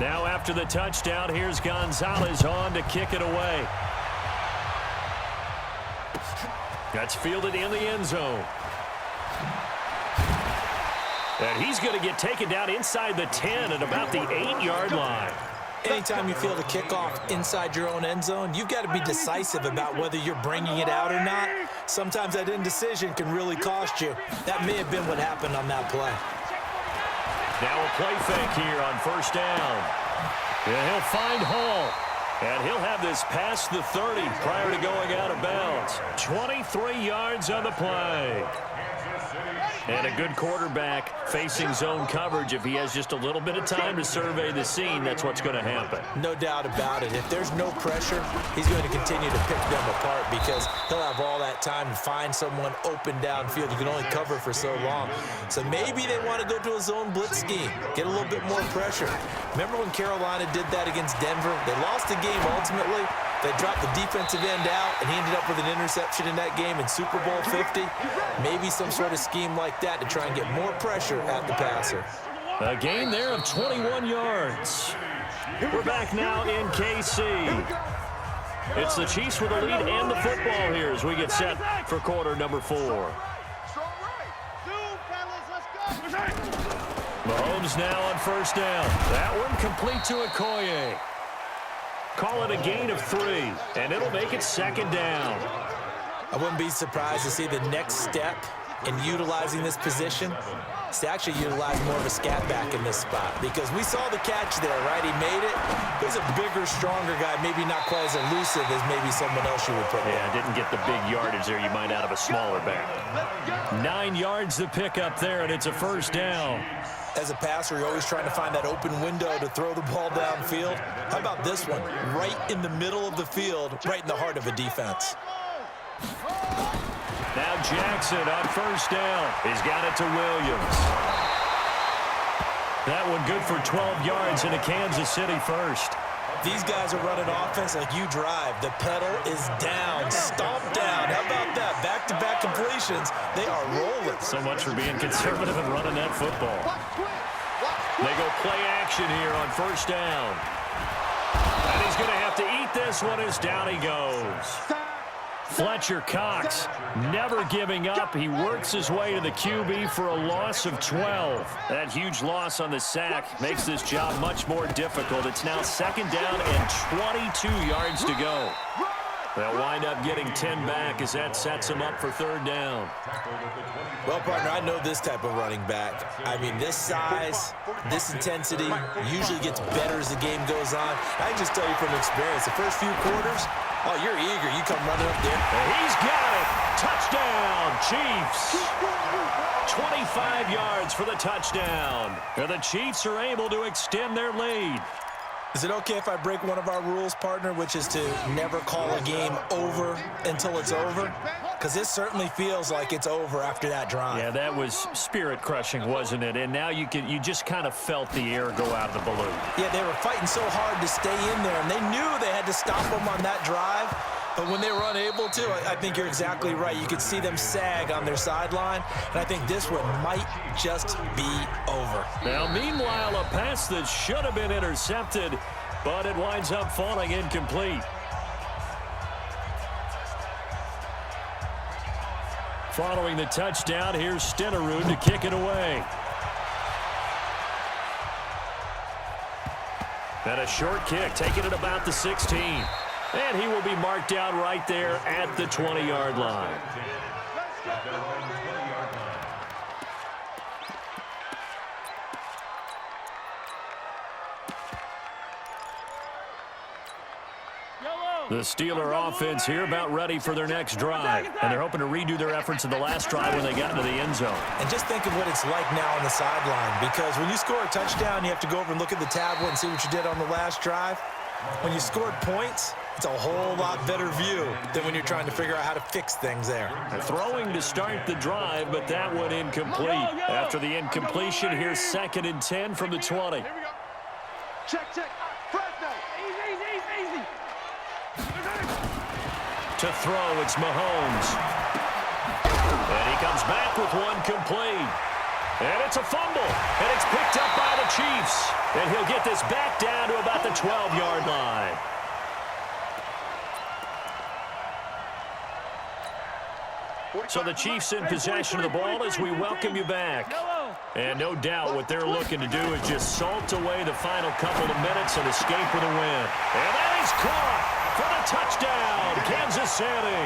Now after the touchdown, here's Gonzalez on to kick it away. That's fielded in the end zone. And he's going to get taken down inside the 10 at about the 8-yard line. Anytime you field a kickoff inside your own end zone, you've got to be decisive about whether you're bringing it out or not. Sometimes that indecision can really cost you. That may have been what happened on that play. Now a play fake here on first down. And he'll find Hall. And he'll have this past the 30 prior to going out of bounds. 23 yards on the play. And a good quarterback facing zone coverage. If he has just a little bit of time to survey the scene, that's what's going to happen. No doubt about it. If there's no pressure, he's going to continue to pick them apart because he'll have all that time to find someone open downfield. You can only cover for so long. So maybe they want to go to a zone blitz scheme, get a little bit more pressure. Remember when Carolina did that against Denver? They lost the game ultimately. They dropped the defensive end out, and he ended up with an interception in that game in Super Bowl 50. Maybe some sort of scheme like that to try and get more pressure at the passer. A gain there of 21 yards. We're back now in KC. It's the Chiefs with the lead and the football here as we get set for quarter number 4. Mahomes now on first down. That one complete to Okoye. Call it a gain of 3, and it'll make it second down. I wouldn't be surprised to see the next step in utilizing this position is to actually utilize more of a scat back in this spot because we saw the catch there, right? He made it. He's a bigger, stronger guy, maybe not quite as elusive as maybe someone else you would put there. Yeah, didn't get the big yardage there you might out of a smaller back. 9 yards to pick up there, and it's a first down. As a passer, you're always trying to find that open window to throw the ball downfield. How about this one? Right in the middle of the field, right in the heart of a defense. Now Jackson on first down. He's got it to Williams. That one good for 12 yards in a Kansas City first. These guys are running offense like you drive. The pedal is down, stomp down. How about that? Back-to-back completions. They are rolling. So much for being conservative and running that football. They go play action here on first down. And he's going to have to eat this one as down he goes. Fletcher Cox never giving up. He works his way to the QB for a loss of 12. That huge loss on the sack makes this job much more difficult. It's now second down and 22 yards to go. They'll wind up getting 10 back as that sets them up for third down. Well, partner, I know this type of running back. I mean, this size, this intensity usually gets better as the game goes on. I can just tell you from experience, the first few quarters, oh, you're eager. You come running up there. He's got it. Touchdown, Chiefs. 25 yards for the touchdown. And the Chiefs are able to extend their lead. Is it okay if I break one of our rules, partner, which is to never call a game over until it's over? Because this certainly feels like it's over after that drive. Yeah, that was spirit-crushing, wasn't it? And now you just kind of felt the air go out of the balloon. Yeah, they were fighting so hard to stay in there, and they knew they had to stop them on that drive. But when they were unable to, I think you're exactly right. You could see them sag on their sideline, and I think this one might just be over. Now, meanwhile, a pass that should have been intercepted, but it winds up falling incomplete. Following the touchdown, here's Stenerud to kick it away. And a short kick, taking it about the 16. And he will be marked down right there at the 20-yard line. The Steeler offense here about ready for their next drive. And they're hoping to redo their efforts in the last drive when they got into the end zone. And just think of what it's like now on the sideline. Because when you score a touchdown, you have to go over and look at the tablet and see what you did on the last drive. When you scored points, it's a whole lot better view than when you're trying to figure out how to fix things there. They're throwing to start the drive, but that one incomplete. After the incompletion, here's 2nd and 10 from the 20. Here we go. Check. Easy. To throw, it's Mahomes. And he comes back with one complete. And it's a fumble. And it's picked up by the Chiefs. And he'll get this back down to about the 12-yard line. So the Chiefs in possession of the ball as we welcome you back. And no doubt what they're looking to do is just salt away the final couple of minutes and escape with a win. And that is caught for the touchdown, Kansas City.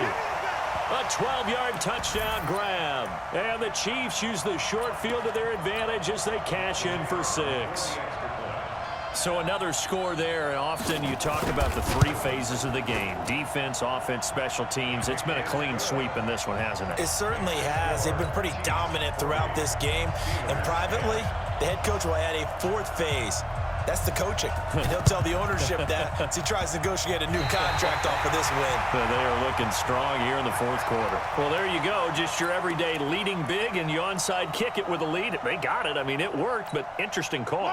A 12-yard touchdown grab. And the Chiefs use the short field to their advantage as they cash in for 6. So another score there, and often you talk about the 3 phases of the game. Defense, offense, special teams. It's been a clean sweep in this one, hasn't it? It certainly has. They've been pretty dominant throughout this game. And privately, the head coach will add a 4th phase. That's the coaching. And he'll tell the ownership that as he tries to negotiate a new contract off of this win. They are looking strong here in the 4th quarter. Well, there you go. Just your everyday leading big, and you onside kick it with a lead. They got it. I mean, it worked, but interesting call.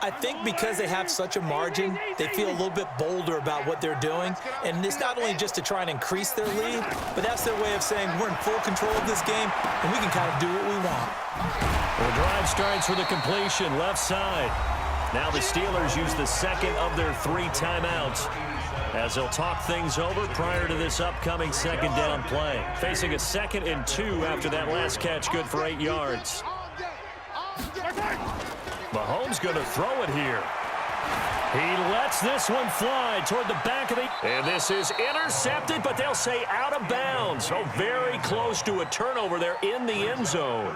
I think because they have such a margin, they feel a little bit bolder about what they're doing. And it's not only just to try and increase their lead, but that's their way of saying we're in full control of this game, and we can kind of do what we want. The drive starts with a completion left side. Now the Steelers use the second of their 3 timeouts as they'll talk things over prior to this upcoming second down play. Facing a 2nd and 2 after that last catch, good for 8 yards. Mahomes going to throw it here. He lets this one fly toward the back of the... And this is intercepted, but they'll say out of bounds. So very close to a turnover there in the end zone.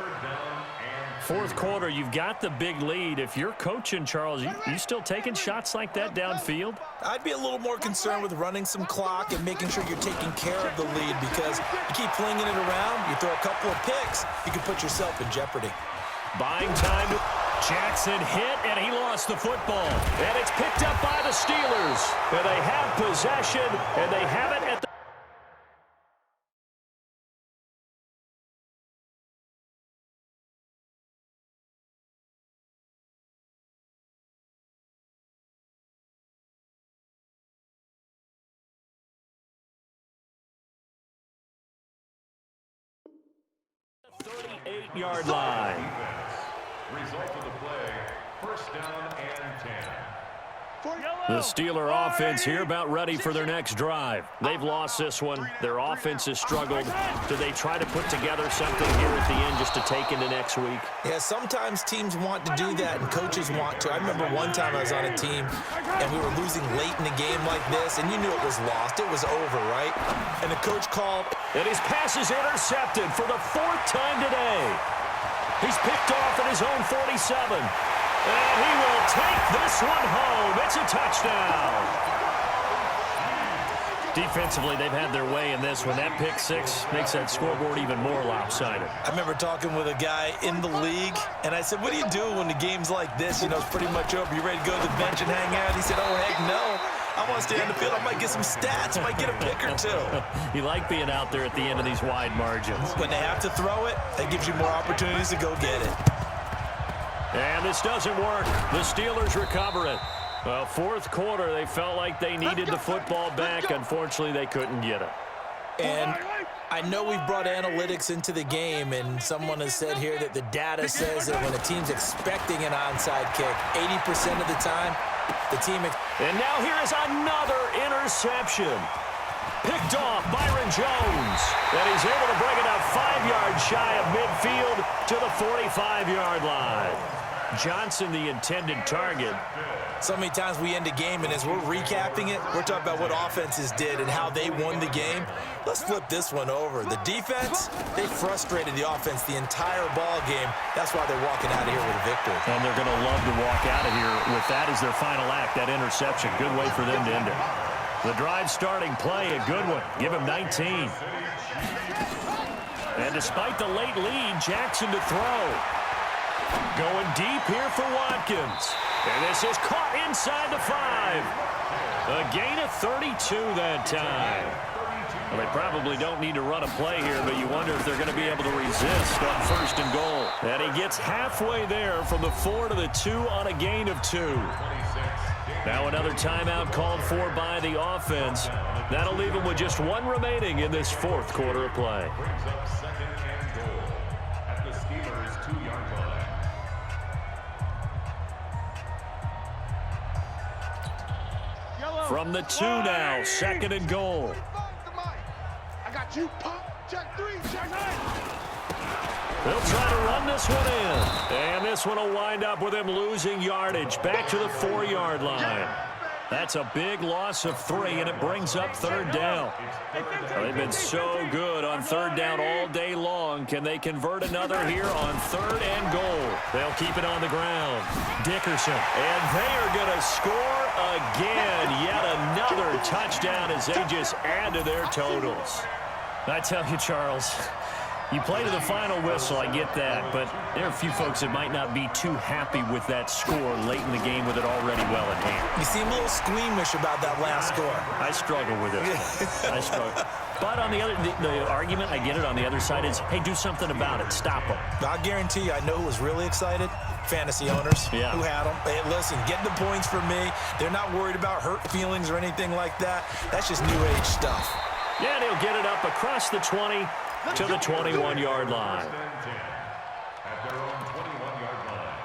4th quarter, you've got the big lead. If you're coaching, Charles, you still taking shots like that downfield? I'd be a little more concerned with running some clock and making sure you're taking care of the lead, because you keep flinging it around, you throw a couple of picks, you can put yourself in jeopardy. Buying time. Jackson hit, and he lost the football. And it's picked up by the Steelers. And they have possession, and they have it at the... the 38-yard line. Result of the play, 1st down and 10. The Steeler offense here about ready for their next drive. They've lost this one. Their offense has struggled. Do they try to put together something here at the end just to take into next week? Yeah, sometimes teams want to do that and coaches want to. I remember one time I was on a team and we were losing late in the game like this, and you knew it was lost. It was over, right? And the coach called. And his pass is intercepted for the 4th time today. He's picked off at his own 47. And he will take this one home. It's a touchdown. Defensively, they've had their way in this one. That pick 6 makes that scoreboard even more lopsided. I remember talking with a guy in the league, and I said, what do you do when the game's like this? You know, it's pretty much over. You ready to go to the bench and hang out? He said, oh, heck no. I want to stay on the field. I might get some stats. I might get a pick or 2. You like being out there at the end of these wide margins. When they have to throw it, that gives you more opportunities to go get it. And this doesn't work. The Steelers recover it. Well, 4th quarter, they felt like they needed the football back. Unfortunately, they couldn't get it. And I know we've brought analytics into the game, and someone has said here that the data says that when a team's expecting an onside kick, 80% of the time, the team... And now here is another interception. Picked off Byron Jones. And he's able to bring it up 5 yards shy of midfield to the 45-yard line. Johnson, the intended target. So many times we end a game, and as we're recapping it, we're talking about what offenses did and how they won the game. Let's flip this one over. The defense, they frustrated the offense the entire ball game. That's why they're walking out of here with a victory. And they're going to love to walk out of here with that as their final act, that interception. Good way for them to end it. The drive starting play, a good one. Give him 19. And despite the late lead, Jackson to throw. Going deep here for Watkins. And this is caught inside the 5. A gain of 32 that time. Well, they probably don't need to run a play here, but you wonder if they're going to be able to resist on 1st and goal. And he gets halfway there from the 4 to the 2 on a gain of 2. Now another timeout called for by the offense. That'll leave him with just 1 remaining in this 4th quarter of play. Brings up 2nd and goal at the Steelers' 2-yard line. From the 2 now, 2nd and goal. I got you. Pump. Check 3. Check 9. They'll try to run this one in. And this one will wind up with him losing yardage. Back to the 4-yard line. That's a big loss of 3, and it brings up 3rd down. They've been so good on 3rd down all day long. Can they convert another here on 3rd and goal? They'll keep it on the ground. Dickerson. And they are going to score again. Yet another touchdown as they just add to their totals. I tell you, Charles, you play to the final whistle, I get that, but there are a few folks that might not be too happy with that score late in the game with it already well in hand. You seem a little squeamish about that last score. I struggle with it. I struggle. But on the other, the argument, I get it, on the other side is, hey, do something about it. Stop them. I guarantee you, I know who was really excited. Fantasy owners who had them. Hey, listen, get the points for me. They're not worried about hurt feelings or anything like that. That's just new age stuff. Yeah, and he'll get it up across the 20 to the 21-yard line. At their own 21-yard line.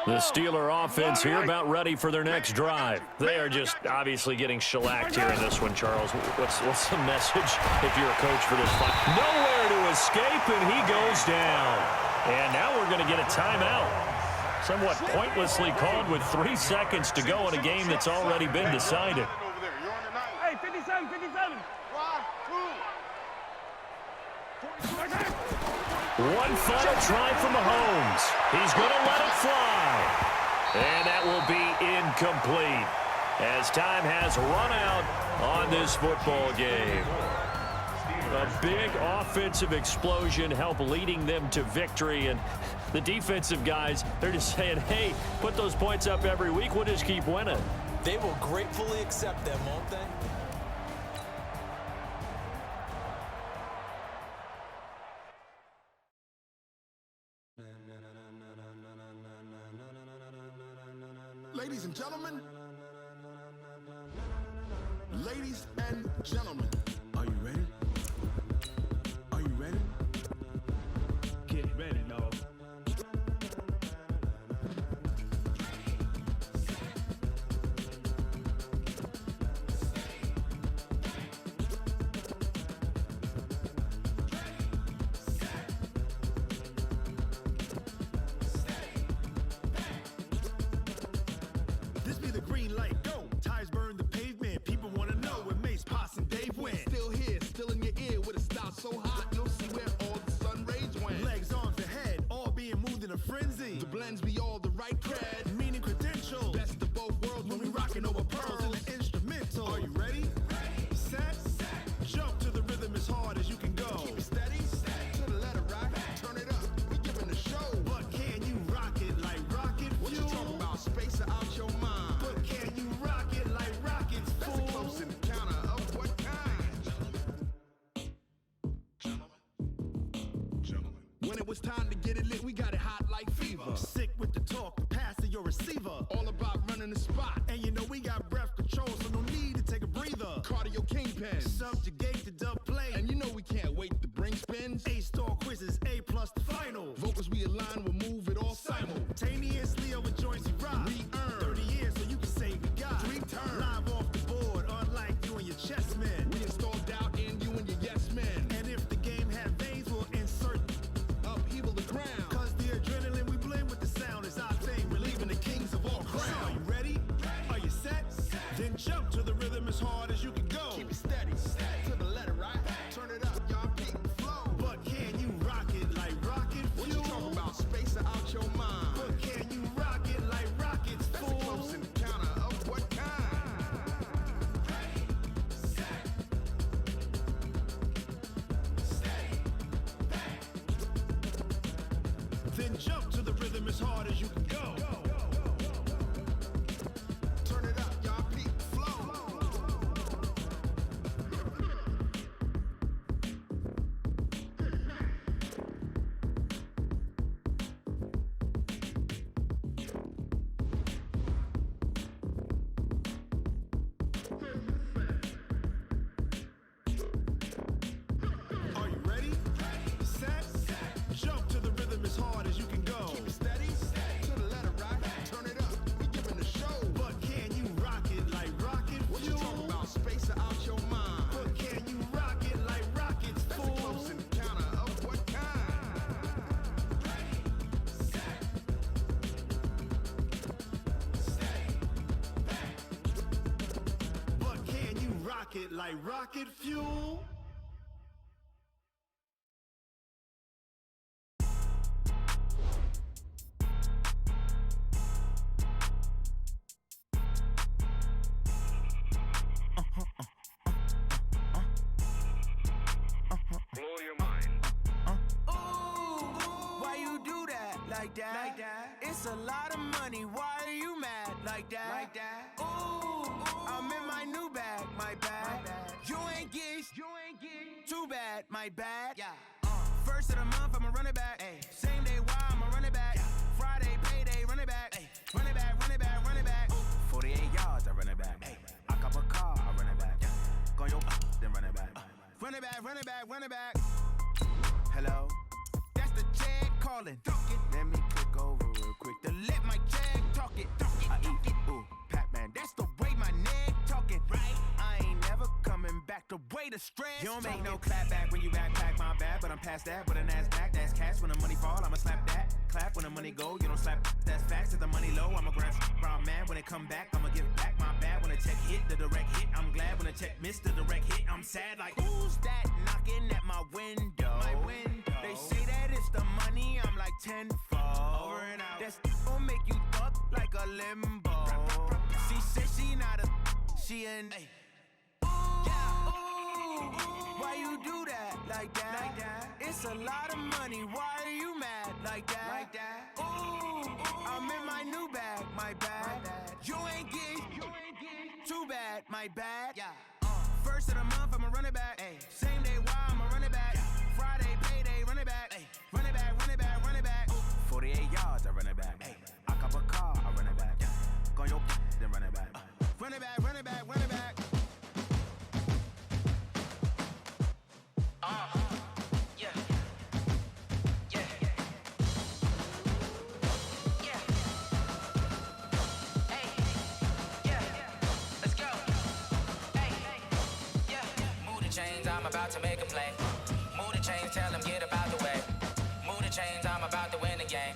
The Steeler offense here about ready for their next drive. They are just obviously getting shellacked here in this one, Charles. What's the message if you're a coach for this fight? Nowhere to escape, and he goes down. And now we're going to get a timeout. Somewhat pointlessly called with 3 seconds to go in a game that's already been decided. Hey, 57, 57. 1 final try from Mahomes. He's going to let it fly. And that will be incomplete as time has run out on this football game. A big offensive explosion helped leading them to victory. And the defensive guys, they're just saying, hey, put those points up every week. We'll just keep winning. They will gratefully accept them, won't they? Ladies and gentlemen, are you ready? Are you ready? Get ready, dog. This be the green light, go. Tires burn the pavement. People want to know where Mace, Potts, and Dave went. Still here, still in your ear with a style so hot, you'll see where all the sun rays went. Legs, arms, and head, all being moved in a frenzy. The blends be all the right cred, meaning credentials. Best of both worlds when we rockin' over pearls in the instrumental. Are you ready? Set. Jump to the rhythm as hard as you can go. Keep it steady, to the letter rock. Turn it up, we giving a show. But can you rock it like rocket fuel? What you talking about? Space out your mind. But can you rock it like rockets, fool? That's a close encounter of what kind? Gentlemen. When it was time to get it lit, we got it hot like fever. Sick with the talk, pass to your receiver. All about running the spot. And you know we got breath control, so no need to take a breather. Cardio kingpin. Subjugate the dub play. And you know we can't wait to bring spins. A-star quizzes, A+ the final. Vocals we align, we'll move it all simultaneously over joints we rock. We earn 30 years so you can say we got 3 turns. Live off the board, unlike you and your chess men. We install doubt in you and your yes men. And if the game had veins, we'll insert upheaval the ground. Cause the adrenaline we blend with the sound is our thing. Relieving the kings of all crowns. Are you ready? Are you set? Then jump to the rhythm as hard as you can go. Keep it steady, to the letter right. Turn it up, y'all beat the flow. But can you rock it like rocket fuel? What you talking about? Space out your mind. But can you rock it like rockets, fool? That's a close encounter of what kind? Then jump to the rhythm as hard as you can go. Turn it up, y'all beat the flow. Are you ready? Set. Jump to the rhythm as hard as you can go. Keep it steady, to rocket like rocket fuel. Blow your mind. Why you do that like that? It's a lot of money. Why are you mad like that? Ooh, I'm in my new bag, my bad. You ain't get too bad, my bad. First of the month, I'ma run it back. Same day, why I'ma run it back. Friday, payday, run it back. Run it back, run it back, run it back. 48 yards, I run it back. I cop a car, I run it back. Go your then run it back. Run it back, run it back, run it back. Hello, that's the check calling. Let me click over real quick to let my check talk it. I eat, ooh, Pac-Man, that's the way my neck talking. Right, I ain't never coming back the way the stress. You don't make no clap back when you backpack, my bad, but I'm past that. With an ass back, that's cash. When the money fall, I'ma slap that. Clap when the money go, you don't slap. That's facts. If the money low, I'ma grab brown man. When it come back, I'ma give back my bad. When the check hit, the direct hit, I'm glad. When the check missed the direct hit, I'm sad. Like who's that knocking at my window? They say that it's the money, I'm like tenfold. Over and out. That's gon' make you fuck like a limbo. She said she not a, she an. Why you do that like that? It's a lot of money. Why are you mad like that? Ooh, I'm in my new bag, my bad. You ain't get too bad, my bad. First of the month, I'ma run it back. Same day, why I'ma run it back. Friday, payday, run it back. Run it back, run it back, run it back. 48 yards, I run it back. I cop a car, I run it back. Go your then run it back. Run it back, run it back, run it back. I'm about to make a play. Move the chains, tell them get up out the way. Move the chains, I'm about to win the game.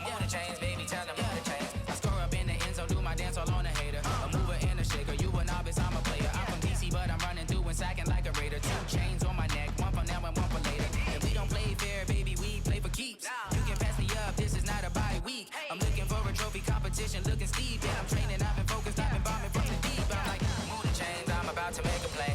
Move the chains, baby, tell them move the chains. I score up in the end zone, do my dance all on a hater. A mover and a shaker, you a novice, I'm a player. I'm from DC, but I'm running through and sacking like a raider. 2 chains on my neck, one for now and one for later. If we don't play fair, baby, we play for keeps. You can pass me up, this is not a bye week. I'm looking for a trophy competition, looking steep. And I'm training, I've been focused, I've been bombing from the deep. I'm like, move the chains, I'm about to make a play.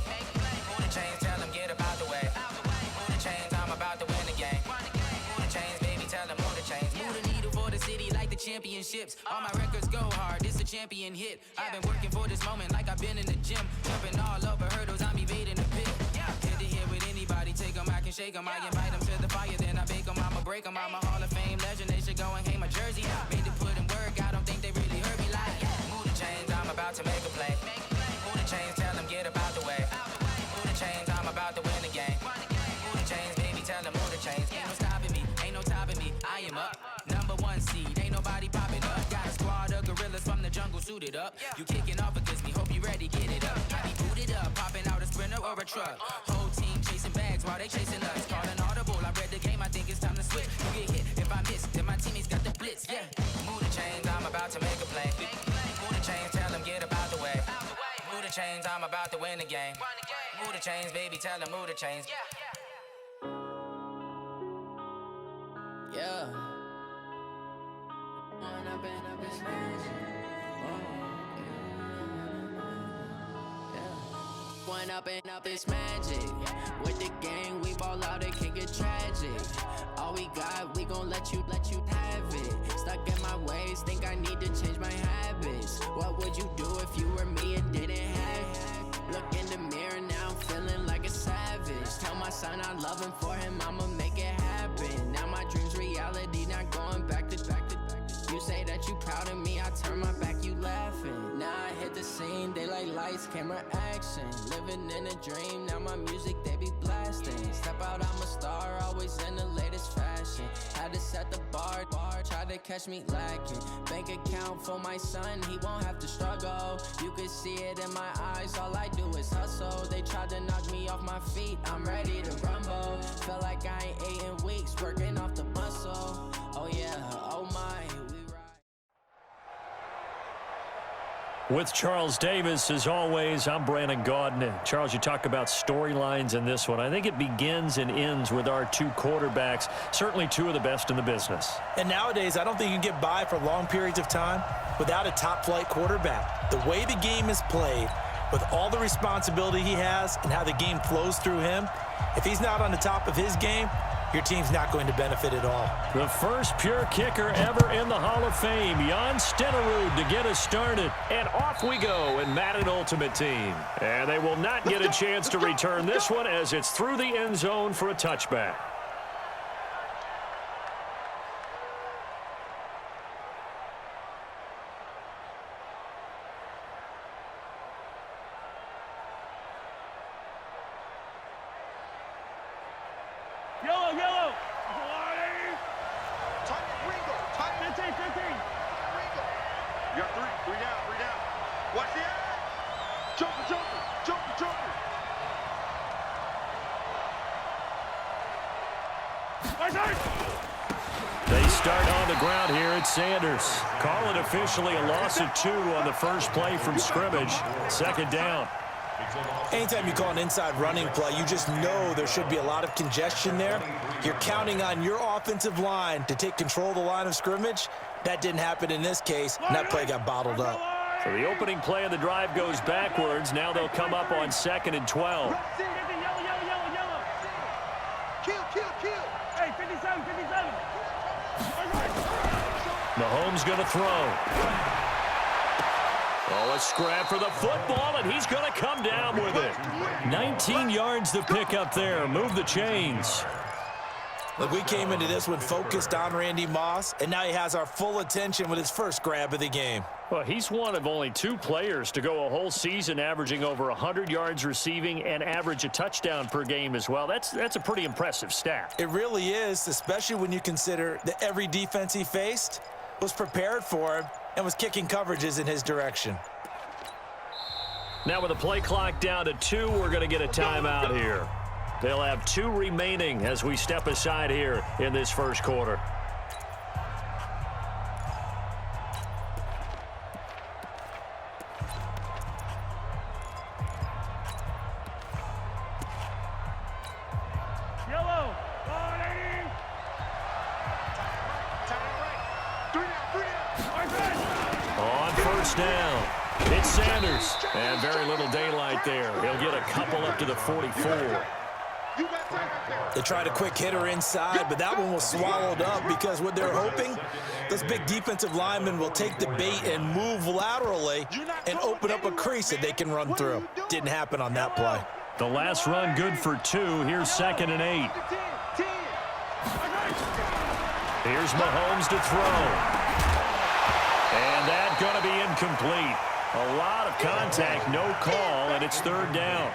Move the chains, tell them get up out the way. Move the chains, I'm about to win the game. Move the chains, baby, tell them move the chains. Move the needle for the city like the championships. All my records go hard, this a champion hit. I've been working for this moment like I've been in the gym. Jumping all over hurdles, I'm evading the pit. Hit to hit with anybody, take them, I can shake them. I invite them to the fire, then I bake them, I'ma break them. I'm a Hall of Fame legend, they should go and hang my jersey. Made to put in work, I don't think they really heard me like. Move the chains, I'm about to make a play. Move the chains, tell them get up out the way. Move the chains, I'm about to win the game. Move the chains, baby, tell them move the chains. Ain't no stopping me, ain't no topping me. I am up, #1 seed, ain't nobody popping up. Got a squad of gorillas from the jungle suited up. You kicking off against me, hope you ready, get it up. I be booted up, popping out a sprinter or a truck. Whole team chasing bags while they chasing us. Calling audible, I read the game, I think it's time to switch. You get hit, if I miss, then my teammates got the blitz, Move the chains, I'm about to make a play. Move the chains, tell them get up out the way. Move the chains, I'm about to win the game. Move the chains, baby, tell them move the chains. One up and up, it's magic. With the gang, we ball out, it can get tragic. All we got, we gon' let you have it. Stuck in my ways, think I need to change my habits. What would you do if you were me and didn't have it? Look in the mirror now, I'm feeling like a savage. Tell my son I love him, for him I'ma make it happen. Now my dream's reality, not going back to. You say that you proud of me, I turn my back, you laughing. Now I hit the scene, they like lights, camera, action. Living in a dream, now my music, they be blasting. Step out, I'm a star, always in the latest fashion. Had to set the bar, try to catch me lacking. Bank account for my son, he won't have to struggle. You can see it in my eyes, all I do is hustle. They tried to knock me off my feet, I'm ready to rumble. Felt like I ain't ate in weeks, working off the muscle. Oh yeah, oh my, we ride. With Charles Davis, as always, I'm Brandon Gaudin. Charles, you talk about storylines in this one. I think it begins and ends with our two quarterbacks, certainly two of the best in the business. And nowadays, I don't think you can get by for long periods of time without a top-flight quarterback. The way the game is played, with all the responsibility he has and how the game flows through him, if he's not on the top of his game, your team's not going to benefit at all. The first pure kicker ever in the Hall of Fame, Jan Stenerud, to get us started. And off we go in Madden Ultimate Team. And they will not get a chance to return this one as it's through the end zone for a touchback. Yellow, yellow. Tight Ringo. Tight 15. Ringo. You got three down. Watch the edge. Jumper. They start on the ground here at Sanders. Call it officially a loss of 2 on the first play from scrimmage. Second down. Anytime you call an inside running play, you just know there should be a lot of congestion there. You're counting on your offensive line to take control of the line of scrimmage. That didn't happen in this case, and that play got bottled up. So the opening play of the drive goes backwards. Now they'll come up on 2nd and 12. Yellow. Kill. Hey, 57. Mahomes going to throw. Oh, a scrap for the football, and he's going to come down with it. 19 yards to pick up there. Move the chains. Look, we came into this one focused on Randy Moss, and now he has our full attention with his first grab of the game. Well, he's one of only 2 players to go a whole season averaging over 100 yards receiving and average a touchdown per game as well. That's a pretty impressive stat. It really is, especially when you consider that every defense he faced was prepared for him and was kicking coverages in his direction. Now with the play clock down to 2, we're going to get a timeout here. They'll have 2 remaining as we step aside here in this first quarter. Yellow. On first down, it's Sanders. And very little daylight there. He'll get a couple up to the 44. They tried a quick hitter inside, but that one was swallowed up because what they're hoping, those big defensive linemen will take the bait and move laterally and open up a crease that they can run through. Didn't happen on that play. The last run good for 2. Here's 2nd and 8. Here's Mahomes to throw. And that's going to be incomplete. A lot of contact, no call, and it's 3rd down.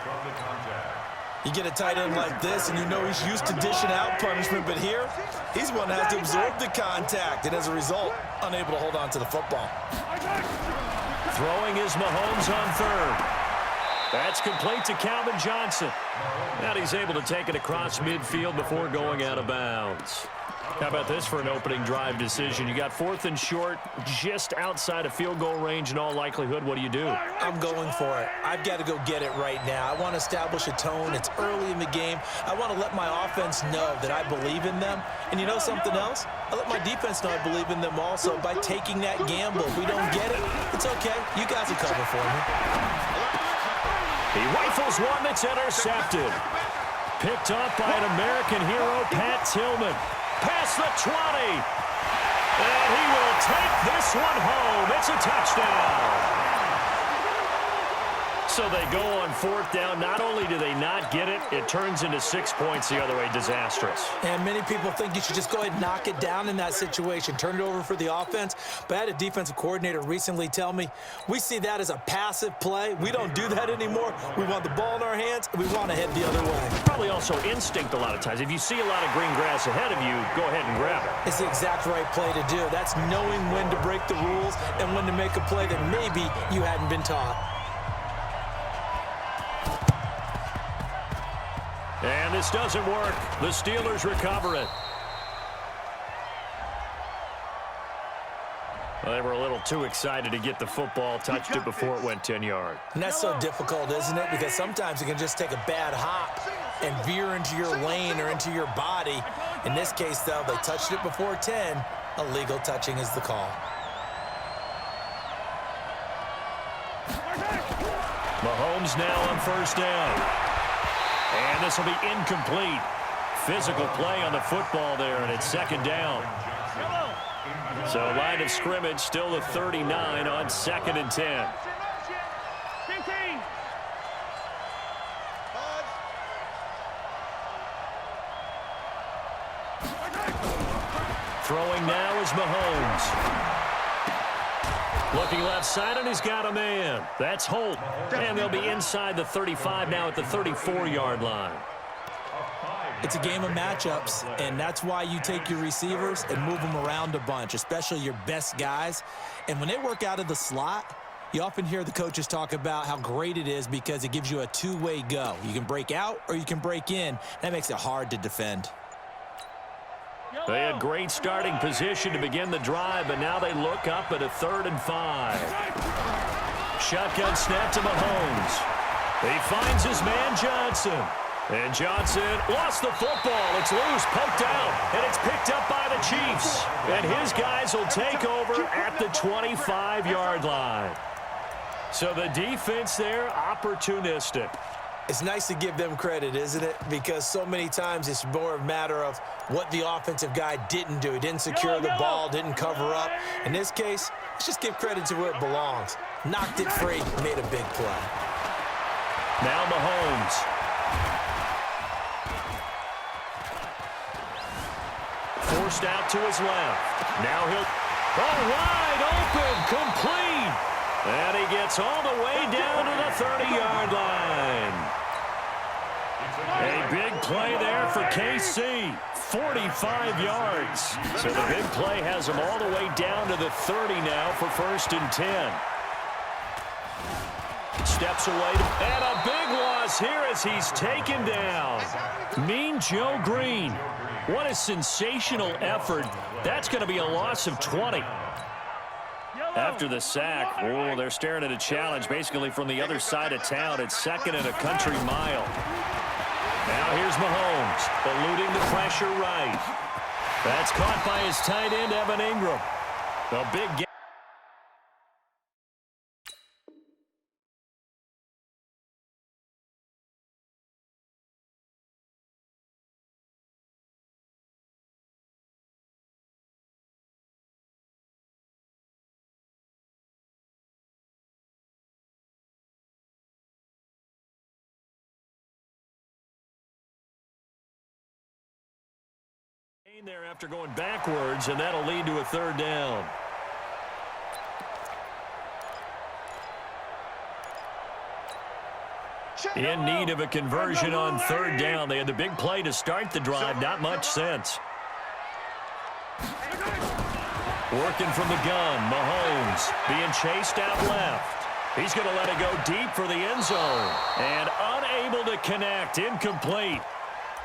You get a tight end like this, and you know he's used to dishing out punishment, but here, he's one that has to absorb the contact, and as a result, unable to hold on to the football. Throwing is Mahomes on 3rd. That's complete to Calvin Johnson. And he's able to take it across midfield before going out of bounds. How about this for an opening drive decision? You got 4th and short, just outside of field goal range in all likelihood. What do? I'm going for it. I've got to go get it right now. I want to establish a tone. It's early in the game. I want to let my offense know that I believe in them. And you know something else? I let my defense know I believe in them also by taking that gamble. If we don't get it, it's okay. You guys will cover for me. He rifles one that's intercepted. Picked up by an American hero, Pat Tillman. Past the 20. And he will take this one home. It's a touchdown. So they go on 4th down. Not only do they not get it, it turns into 6 points the other way. Disastrous. And many people think you should just go ahead and knock it down in that situation. Turn it over for the offense. But I had a defensive coordinator recently tell me, we see that as a passive play. We don't do that anymore. We want the ball in our hands, and we want to head the other way. Probably also instinct a lot of times. If you see a lot of green grass ahead of you, go ahead and grab it. It's the exact right play to do. That's knowing when to break the rules and when to make a play that maybe you hadn't been taught. And this doesn't work. The Steelers recover it. Well, they were a little too excited to get the football, touched it before it went 10 yards. And that's so difficult, isn't it? Because sometimes it can just take a bad hop and veer into your lane or into your body. In this case, though, they touched it before 10. Illegal touching is the call. Mahomes now on first down. And this will be incomplete. Physical play on the football there, and it's second down. So line of scrimmage still the 39 on 2nd and 10. Throwing now is Mahomes. Looking left side, and he's got a man. That's Holt. And they'll be inside the 35 now at the 34-yard line. It's a game of matchups, and that's why you take your receivers and move them around a bunch, especially your best guys. And when they work out of the slot, you often hear the coaches talk about how great it is because it gives you a two-way go. You can break out or you can break in. That makes it hard to defend. They had great starting position to begin the drive, but now they look up at a 3rd and 5. Shotgun snap to Mahomes. He finds his man Johnson. And Johnson lost the football. It's loose, poked out, and it's picked up by the Chiefs. And his guys will take over at the 25-yard line. So the defense there, opportunistic. It's nice to give them credit, isn't it? Because so many times it's more a matter of what the offensive guy didn't do. He didn't secure the ball, didn't cover up. In this case, let's just give credit to where it belongs. Knocked it free, made a big play. Now Mahomes. Forced out to his left. Now he'll wide open, complete. And he gets all the way down to the 30-yard line. A big play there for KC. 45 yards. So the big play has him all the way down to the 30 now for 1st and 10. Steps away, and a big loss here as he's taken down. Mean Joe Green. What a sensational effort. That's going to be a loss of 20. After the sack, they're staring at a challenge basically from the other side of town. It's 2nd and a country mile. Now here's Mahomes, eluding the pressure right. That's caught by his tight end, Evan Ingram. A big game. There after going backwards, and that'll lead to a 3rd down. In need of a conversion on 3rd down. They had the big play to start the drive. Not much sense. Working from the gun, Mahomes being chased out left. He's going to let it go deep for the end zone. And unable to connect, incomplete.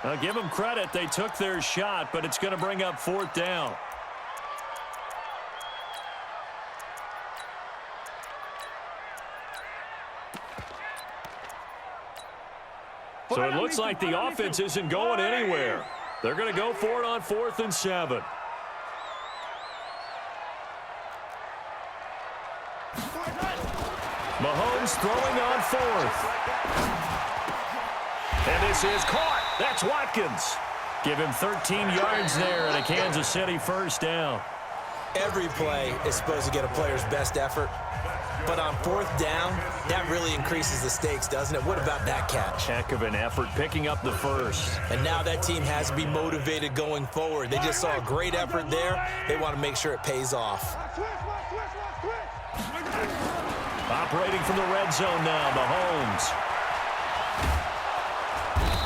I'll give them credit. They took their shot, but it's going to bring up 4th down. So it looks like the offense isn't going anywhere. They're going to go for it on 4th and 7. Mahomes throwing on 4th. And this is caught. That's Watkins. Give him 13 yards there and a Kansas City 1st down. Every play is supposed to get a player's best effort. But on 4th down, that really increases the stakes, doesn't it? What about that catch? Heck of an effort picking up the 1st. And now that team has to be motivated going forward. They just saw a great effort there. They want to make sure it pays off. Operating from the red zone now, Mahomes.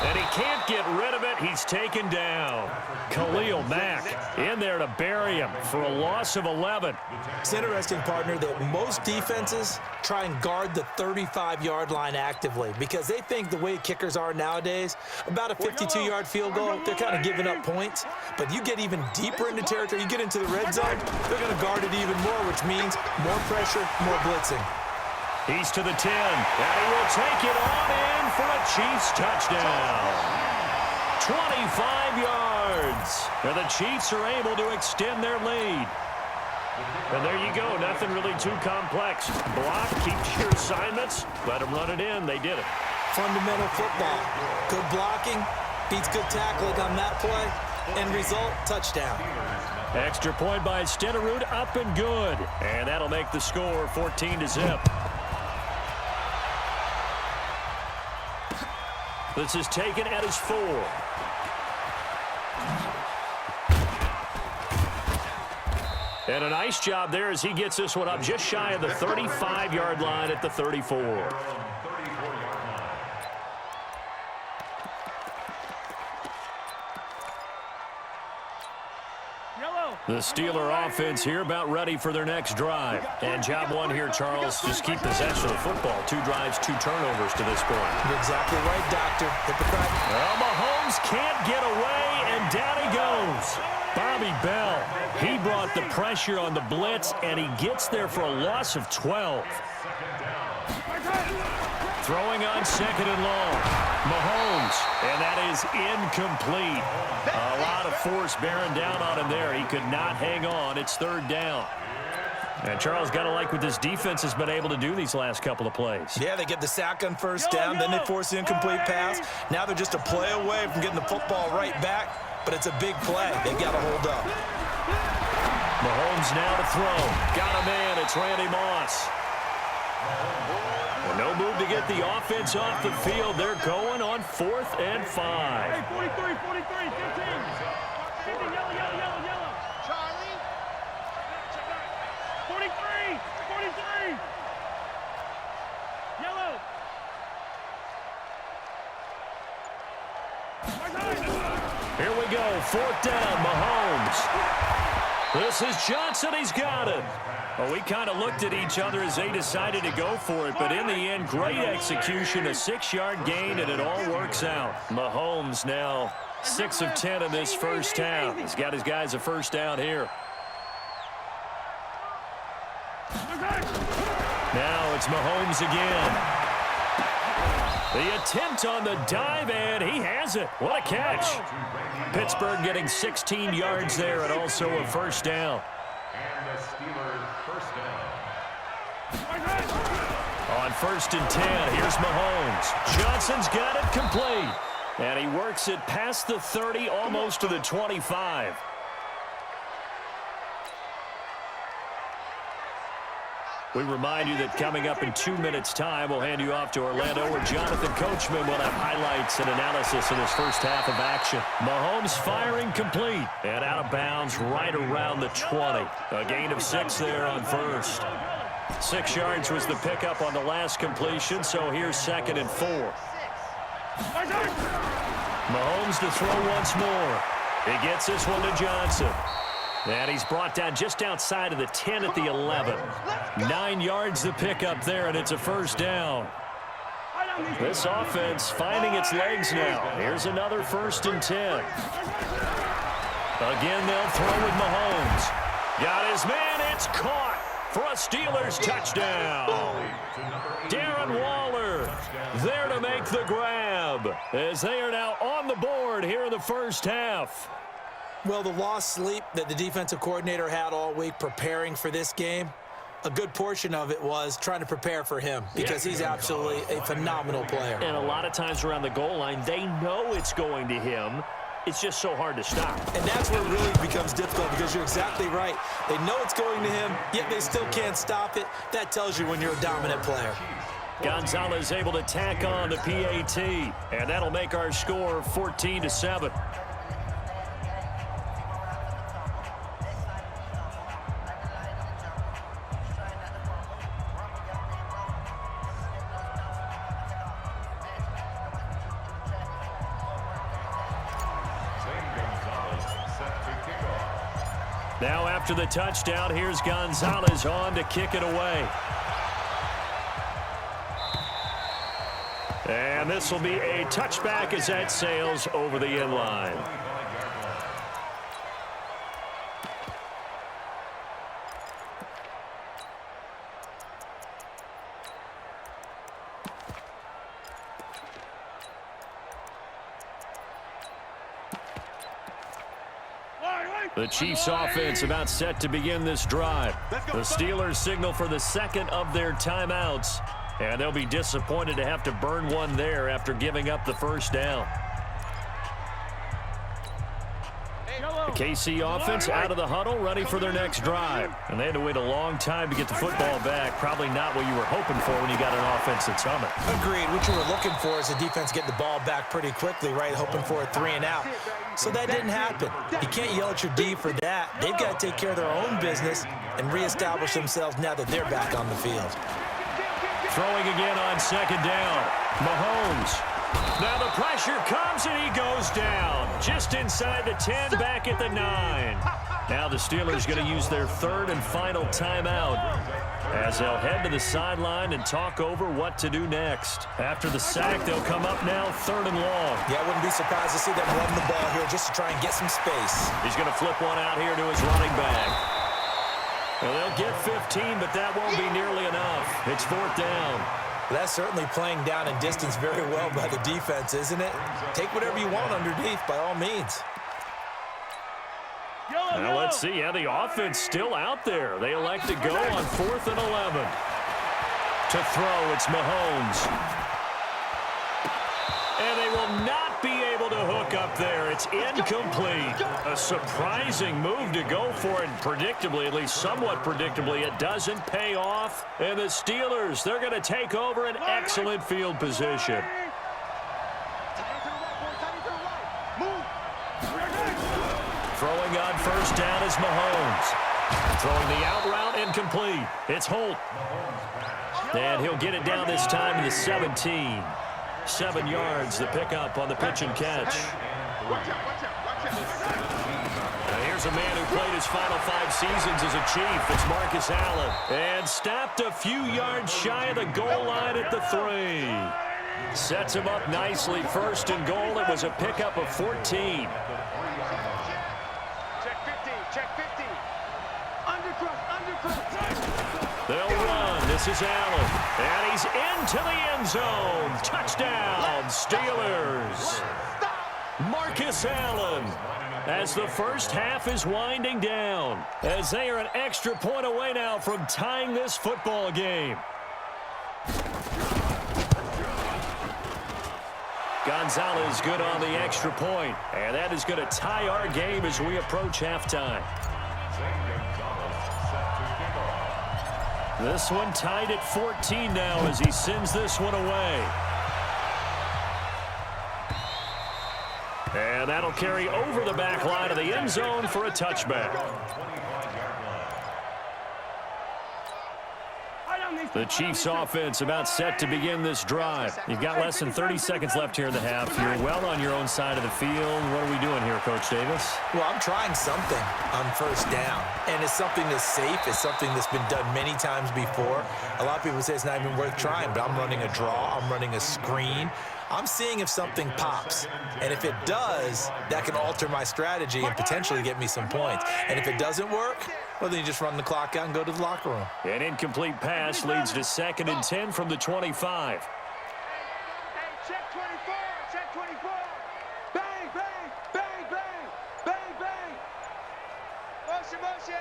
And he can't get rid of it. He's taken down. Khalil Mack in there to to bury him for a loss of 11. It's interesting, partner, that most defenses try and guard the 35-yard line actively because they think the way kickers are nowadays, about a 52-yard field goal, they're kind of giving up points. But you get even deeper into territory, you get into the red zone, they're going to guard it even more, which means more pressure, more blitzing. He's to the 10, and he will take it on in for a Chiefs touchdown. 25 yards. And the Chiefs are able to extend their lead. And there you go. Nothing really too complex. Block, keep your assignments, let them run it in. They did it. Fundamental football. Good blocking beats good tackling on that play. End result, touchdown. Extra point by Stenerud, up and good. And that'll make the score 14-0. This is taken at his 4. And a nice job there as he gets this one up just shy of the 35-yard line at the 34. The Steeler offense here about ready for their next drive. And job one here, Charles, just keep possession of the football. 2 drives, 2 turnovers to this point. You're exactly right, Doctor. Hypocrite. Well, Mahomes can't get away, and down he goes. Bobby Bell, he brought the pressure on the blitz, and he gets there for a loss of 12. Throwing on 2nd and long. Mahomes, and that is incomplete. A lot of force bearing down on him there. He could not hang on. It's 3rd down. And Charles, got to like what this defense has been able to do these last couple of plays. Yeah, they get the sack on 1st down, then they force the incomplete pass. Now they're just a play away from getting the football right back, but it's a big play. They got to hold up. Mahomes now to throw. Got a man. It's Randy Moss. No move to get the offense off the field. They're going on 4th and 5. Hey, 43, 15. 15, yellow. Charlie. 43. Yellow. Here we go. 4th down, Mahomes. This is Johnson. He's got it. Well, we kind of looked at each other as they decided to go for it, but in the end, great execution, a 6-yard gain, and it all works out. Mahomes now 6 of 10 in this first half. He's got his guys a 1st down here. Now it's Mahomes again. The attempt on the dive, and he has it. What a catch. Pittsburgh getting 16 yards there and also a 1st down. And the Steelers' 1st down. On 1st and 10, here's Mahomes. Johnson's got it complete. And he works it past the 30, almost to the 25. We remind you that coming up in 2 minutes' time, we'll hand you off to Orlando, where Jonathan Coachman will have highlights and analysis in his first half of action. Mahomes firing complete and out of bounds right around the 20. A gain of 6 there on 1st. 6 yards was the pickup on the last completion, so here's 2nd and 4. Mahomes to throw once more. He gets this one to Johnson. And he's brought down just outside of the 10 at the 11. 9 yards the pickup there, and it's a 1st down. This offense finding its legs now. Here's another 1st and 10. Again, they'll throw with Mahomes. Got his man. It's caught for a Steelers touchdown. Darren Waller there to make the grab as they are now on the board here in the first half. Well, the lost sleep that the defensive coordinator had all week preparing for this game, a good portion of it was trying to prepare for him because he's absolutely a phenomenal player. And a lot of times around the goal line, they know it's going to him. It's just so hard to stop. And that's where it really becomes difficult because you're exactly right. They know it's going to him, yet they still can't stop it. That tells you when you're a dominant player. Gonzalez able to tack on the PAT, and that'll make our score 14-7. Now after the touchdown, here's Gonzalez on to kick it away. And this will be a touchback as that sails over the end line. The Chiefs offense about set to begin this drive. The Steelers signal for the second of their timeouts, and they'll be disappointed to have to burn one there after giving up the first down. The KC offense out of the huddle, ready for their next drive. And they had to wait a long time to get the football back. Probably not what you were hoping for when you got an offense that's humming. Agreed. What you were looking for is the defense getting the ball back pretty quickly, right? Hoping for a 3 and out. So that didn't happen. You can't yell at your D for that. They've got to take care of their own business and reestablish themselves now that they're back on the field. Throwing again on second down. Mahomes. Now the pressure comes and he goes down. Just inside the 10, back at the 9. Now the Steelers going to use their third and final timeout as they'll head to the sideline and talk over what to do next. After the sack, they'll come up now 3rd and long. Yeah, I wouldn't be surprised to see them run the ball here just to try and get some space. He's going to flip one out here to his running back. Well, they'll get 15, but that won't be nearly enough. It's 4th down. That's certainly playing down in distance very well by the defense, isn't it? Take whatever you want underneath, by all means. Now let's see how the offense still out there. They elect to go on 4th and 11. To throw, it's Mahomes. And they will not be able to hook up there. It's incomplete. A surprising move to go for it. Predictably, at least somewhat predictably, it doesn't pay off. And the Steelers, they're going to take over an excellent field position. Throwing on first down is Mahomes. Throwing the out route incomplete. It's Holt. And he'll get it down this time to the 17. 7 yards, the pickup on the pitch and catch. Now here's a man who played his final 5 seasons as a Chief. It's Marcus Allen. And stopped a few yards shy of the goal line at the 3. Sets him up nicely. 1st and goal. It was a pickup of 14. Check 50, check 50. Undercross. They'll run. This is Allen. And he's into the end zone. Touchdown, Steelers. Marcus Allen. As the first half is winding down. As they are an extra point away now from tying this football game. Gonzalez good on the extra point. And that is going to tie our game as we approach halftime. This one tied at 14 now as he sends this one away. And that'll carry over the back line of the end zone for a touchback. The Chiefs offense about set to begin this drive. You've got less than 30 seconds left here in the half. You're well on your own side of the field. What are we doing here, Coach Davis? Well, I'm trying something on first down. And it's something that's safe. It's something that's been done many times before. A lot of people say it's not even worth trying, but I'm running a draw. I'm running a screen. I'm seeing if something pops. And if it does, that can alter my strategy and potentially get me some points. And if it doesn't work, well, then you just run the clock out and go to the locker room. An incomplete pass leads to 2nd and 10 from the 25. Hey, check 24, check 24. Bang, bang, bang, bang, bang, bang. Motion, motion.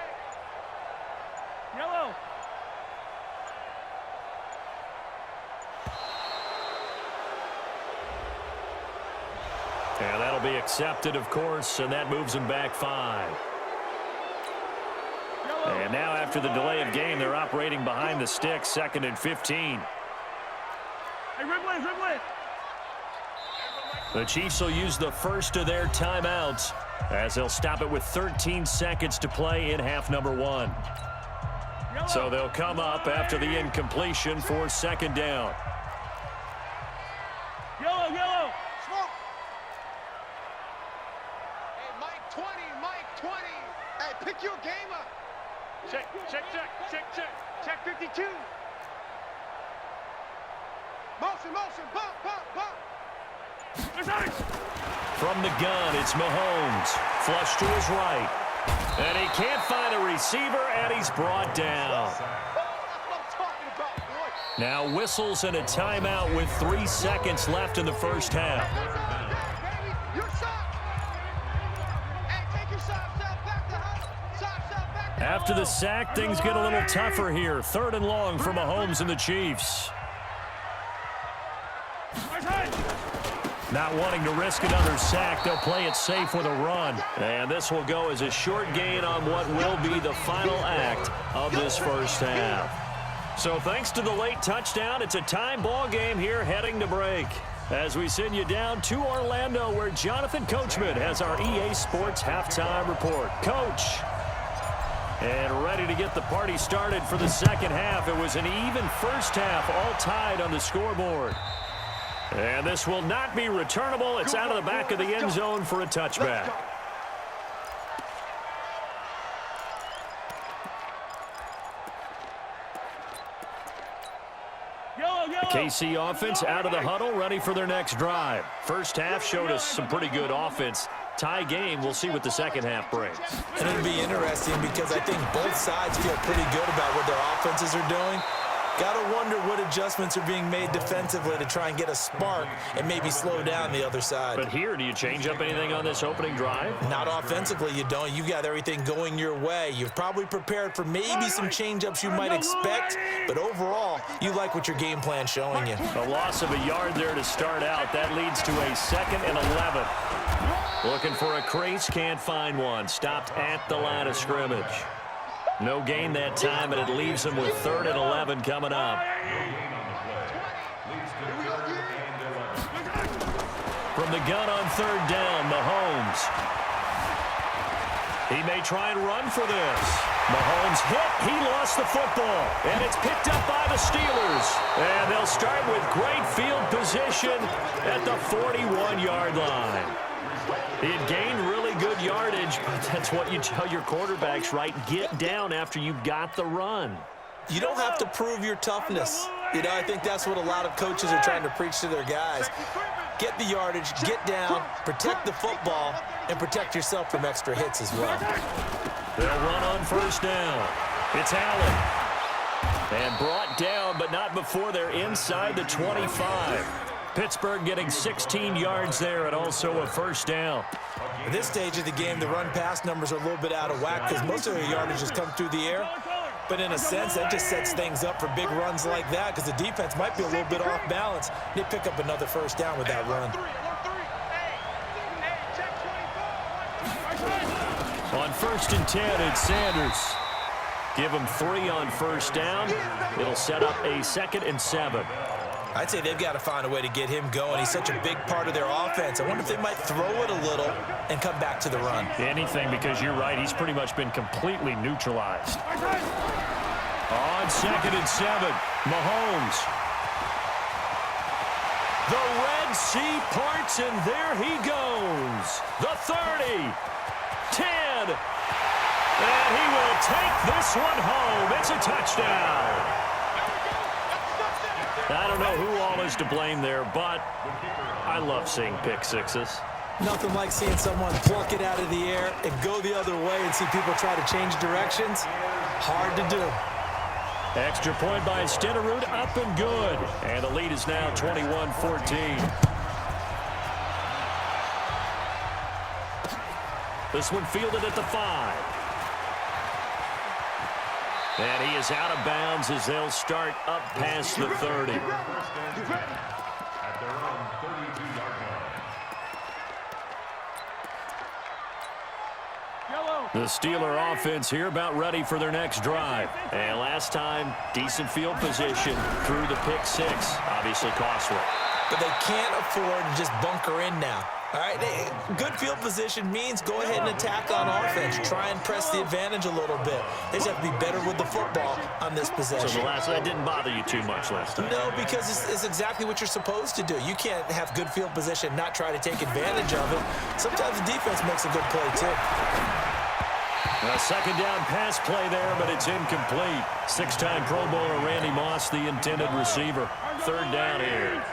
Yellow. And that'll be accepted, of course, and that moves them back 5. And now after the delay of game, they're operating behind the stick, 2nd and 15. Hey, Riblet, Riblet. The Chiefs will use the first of their timeouts as they'll stop it with 13 seconds to play in half number 1. So they'll come up after the incompletion for 2nd down. Yellow, yellow. Smoke. Hey, Mike 20, Mike, 20. Hey, pick your game up. Check, check, check, check, check. Check 52. Motion, motion, bump, bump, bump. From the gun, it's Mahomes. Flush to his right. And he can't find a receiver, and he's brought down. That's what I'm talking about, boy. Now whistles and a timeout with 3 seconds left in the first half. Baby, your shot. Hey, take your shot, step back to home. Shot, step back to After the home. sack, things get a little tougher here. 3rd and long for Mahomes and the Chiefs. Not wanting to risk another sack, they'll play it safe with a run. And this will go as a short gain on what will be the final act of this first half. So thanks to the late touchdown, it's a tie ball game here heading to break. As we send you down to Orlando, where Jonathan Coachman has our EA Sports halftime report. Coach. And ready to get the party started for the second half. It was an even first half, all tied on the scoreboard. And this will not be returnable. It's out of the back of the end zone for a touchback. KC offense out of the huddle, ready for their next drive. First half showed us some pretty good offense. Tie game, we'll see what the second half brings. And it'll be interesting because I think both sides feel pretty good about what their offenses are doing. Got to wonder what adjustments are being made defensively to try and get a spark and maybe slow down the other side. But here, do you change up anything on this opening drive? Not offensively, you don't. You got everything going your way. You've probably prepared for maybe some change-ups you might expect, but overall, you like what your game plan's showing you. A loss of a yard there to start out. That leads to a 2nd and 11. Looking for a crease, can't find one. Stopped at the line of scrimmage. No gain that time, and it leaves them with 3rd and 11 coming up. From the gun on 3rd down, Mahomes. He may try and run for this. Mahomes hit. He lost the football, and it's picked up by the Steelers. And they'll start with great field position at the 41-yard line. He had gained really good yardage, but that's what you tell your quarterbacks, right? Get down after you got the run. You don't have to prove your toughness. You know, I think that's what a lot of coaches are trying to preach to their guys. Get the yardage, get down, protect the football, and protect yourself from extra hits as well. They'll run on 1st down. It's Allen. And brought down, but not before they're inside the 25. Pittsburgh getting 16 yards there and also a 1st down. At this stage of the game, the run-pass numbers are a little bit out of whack because most of their yardage has come through the air. But in a sense, that just sets things up for big runs like that because the defense might be a little bit off balance. They pick up another 1st down with that run. On 1st and 10, it's Sanders. Give him 3 on 1st down. It'll set up a 2nd and 7. I'd say they've got to find a way to get him going. He's such a big part of their offense. I wonder if they might throw it a little and come back to the run. Anything, because you're right. He's pretty much been completely neutralized. On 2nd and 7, Mahomes. The Red Sea parts, and there he goes. The 30, 10, and he will take this one home. It's a touchdown. I don't know who all is to blame there, but I love seeing pick sixes. Nothing like seeing someone pluck it out of the air and go the other way and see people try to change directions. Hard to do. Extra point by Stenerud, up and good. And the lead is now 21-14. This one fielded at the 5. And he is out of bounds as they'll start up past the 30. At their own 32-yard line. The Steeler offense here about ready for their next drive. And last time, decent field position through the pick 6. Obviously costly. But they can't afford to just bunker in now. All right, good field position means go ahead and attack on offense. Try and press the advantage a little bit. They just have to be better with the football on this possession. So that didn't bother you too much last time? No, because it's exactly what you're supposed to do. You can't have good field position and not try to take advantage of it. Sometimes the defense makes a good play, too. A second down pass play there, but it's incomplete. Six-time Pro Bowler Randy Moss, the intended receiver. Third down here.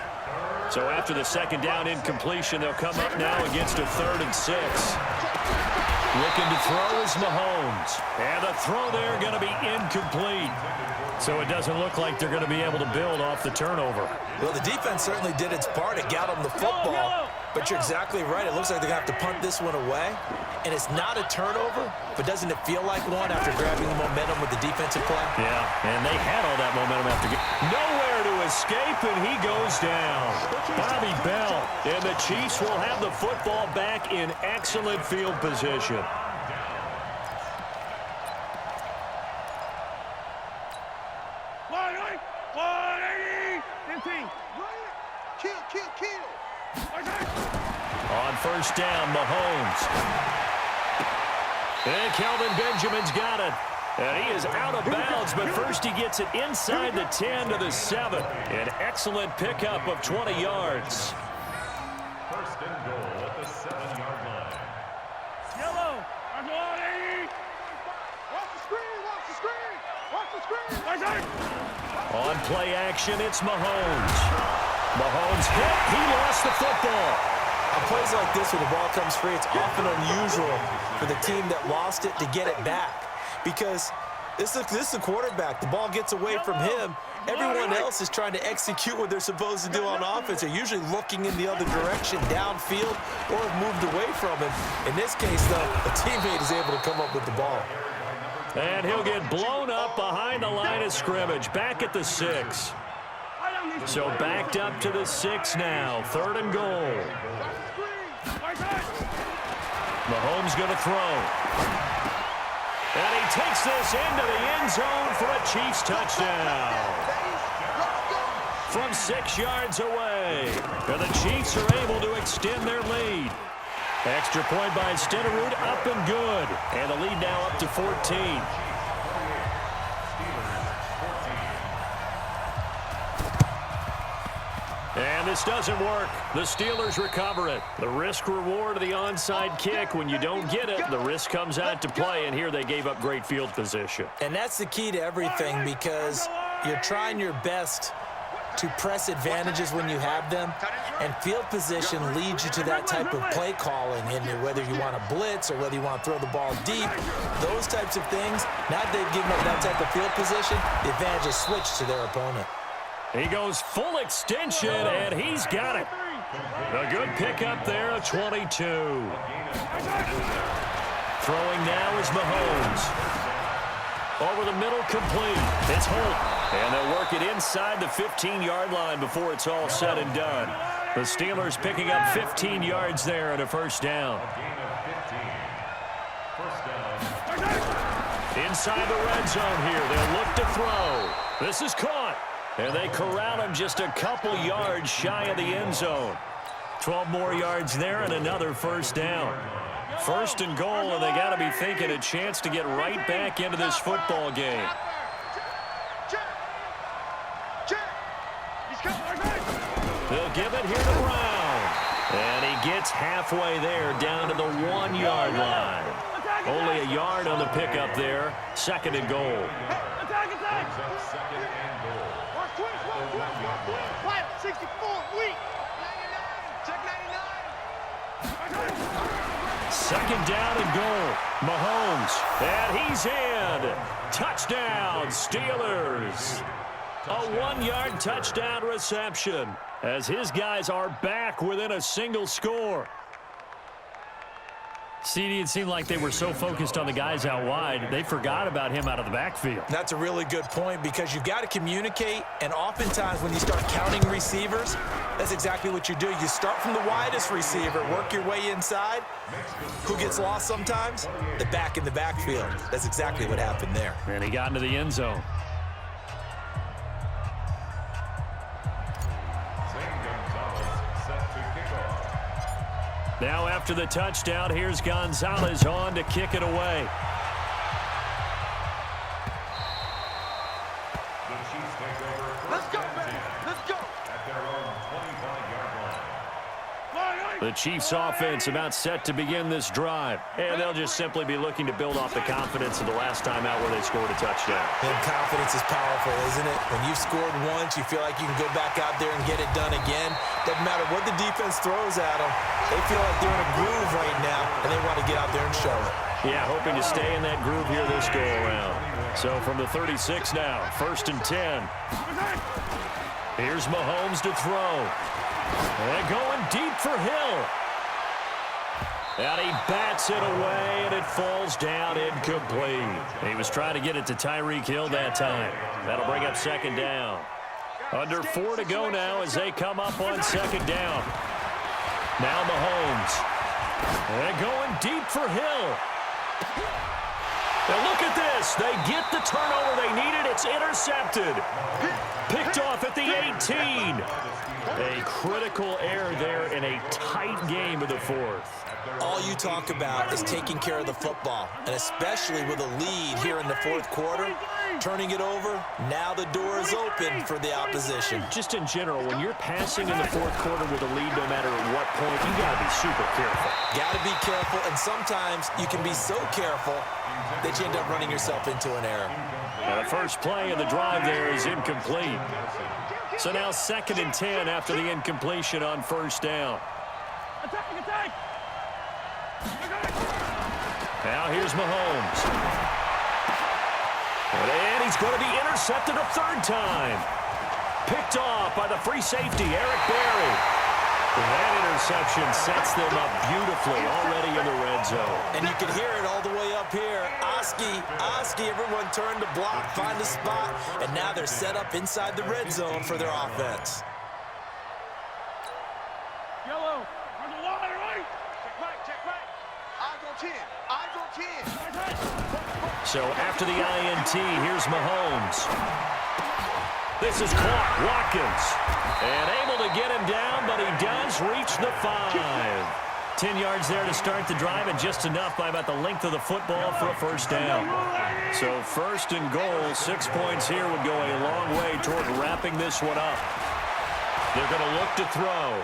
So after the second down incompletion, they'll come up now against a 3rd and 6. Looking to throw is Mahomes. And the throw there going to be incomplete. So it doesn't look like they're going to be able to build off the turnover. Well, the defense certainly did its part to get them the football. But you're exactly right. It looks like they're going to have to punt this one away. And it's not a turnover, but doesn't it feel like one after grabbing the momentum with the defensive play? Yeah, and they had all that momentum after nowhere to escape, and he goes down. Bobby Bell, and the Chiefs will have the football back in excellent field position. On first down, Mahomes. And Kelvin Benjamin's got it. And he is out of bounds, but first he gets it inside the 10 to the 7. An excellent pickup of 20 yards. First and goal at the 7-yard line. Yellow. Watch the screen. Watch the screen. Watch the screen. On play action, it's Mahomes. Mahomes hit. He lost the football. On plays like this where the ball comes free, it's often unusual for the team that lost it to get it back. Because this is the quarterback. The ball gets away from him. Everyone else is trying to execute what they're supposed to do on offense. They're usually looking in the other direction, downfield, or have moved away from him. In this case, though, a teammate is able to come up with the ball. And he'll get blown up behind the line of scrimmage, back at the 6. So backed up to the 6 now, 3rd and goal. Mahomes going to throw. And he takes this into the end zone for a Chiefs touchdown. From 6 yards away. And the Chiefs are able to extend their lead. Extra point by Stidderud, up and good. And the lead now up to 14. And this doesn't work. The Steelers recover it. The risk-reward of the onside kick. When you don't get it, the risk comes out to play, and here they gave up great field position. And that's the key to everything, because you're trying your best to press advantages when you have them, and field position leads you to that type of play calling, and whether you want to blitz or whether you want to throw the ball deep, those types of things. Now that they've given up that type of field position, the advantage is switched to their opponent. He goes full extension, and he's got it. A good pickup there, a 22. Throwing now is Mahomes. Over the middle, complete. It's Holt. And they'll work it inside the 15-yard line before it's all said and done. The Steelers picking up 15 yards there and a first down. Inside the red zone here. They'll look to throw. This is caught. And they corral him just a couple yards shy of the end zone. 12 more yards there and another first down. First and goal, and they got to be thinking a chance to get right back into this football game. They'll give it here to Brown. And he gets halfway there down to the 1-yard line. Only a yard on the pickup there. Second and goal. Second down and goal. Mahomes, and he's in. Touchdown, Steelers. A 1-yard touchdown reception as his guys are back within a single score. CD, it seemed like they were so focused on the guys out wide, they forgot about him out of the backfield. That's a really good point, because you've got to communicate, and oftentimes when you start counting receivers, that's exactly what you do. You start from the widest receiver, work your way inside. Who gets lost sometimes? The back in the backfield. That's exactly what happened there. And he got into the end zone. Now after the touchdown, here's Gonzalez on to kick it away. The Chiefs take over. Let's go, baby. Let's go. At their own 25-yard line. The Chiefs offense about set to begin this drive. And they'll just simply be looking to build off the confidence of the last time out where they scored a touchdown. And confidence is powerful, isn't it? When you've scored once, you feel like you can go back out there and get it done again. Doesn't matter what the defense throws at them. They feel like they're in a groove right now, and they want to get out there and show it. Yeah, hoping to stay in that groove here this go-around. So from the 36 now, 1st and 10. Here's Mahomes to throw. And going deep for Hill. And he bats it away, and it falls down incomplete. He was trying to get it to Tyreek Hill that time. That'll bring up 2nd down. Under 4 to go now as they come up on 2nd down. Now Mahomes. And going deep for Hill. Now look at this. They get the turnover they needed. It's intercepted. Picked off at the 18. A critical error there in a tight game of the 4th. All you talk about is taking care of the football, and especially with a lead here in the 4th quarter, turning it over, now the door is open for the opposition. Just in general, when you're passing in the 4th quarter with a lead, no matter at what point, you got to be super careful. Got to be careful, and sometimes you can be so careful that you end up running yourself into an error. The first play of the drive there is incomplete. So now 2nd and 10 after the incompletion on 1st down. Attack! Now here's Mahomes. And he's going to be intercepted a 3rd time. Picked off by the free safety, Eric Berry. And that interception sets them up beautifully already in the red zone. And you can hear it all the way up here. Oski, everyone turned to block, find a spot, and now they're set up inside the red zone for their offense. Yellow. On the line, right? Check right. Eyes on 10. So after the INT, here's Mahomes. This is caught. Watkins. And able to get him down, but he does reach the 5. 10 yards there to start the drive, and just enough by about the length of the football for a 1st down. So 1st and goal, 6 points here would go a long way toward wrapping this one up. They're going to look to throw.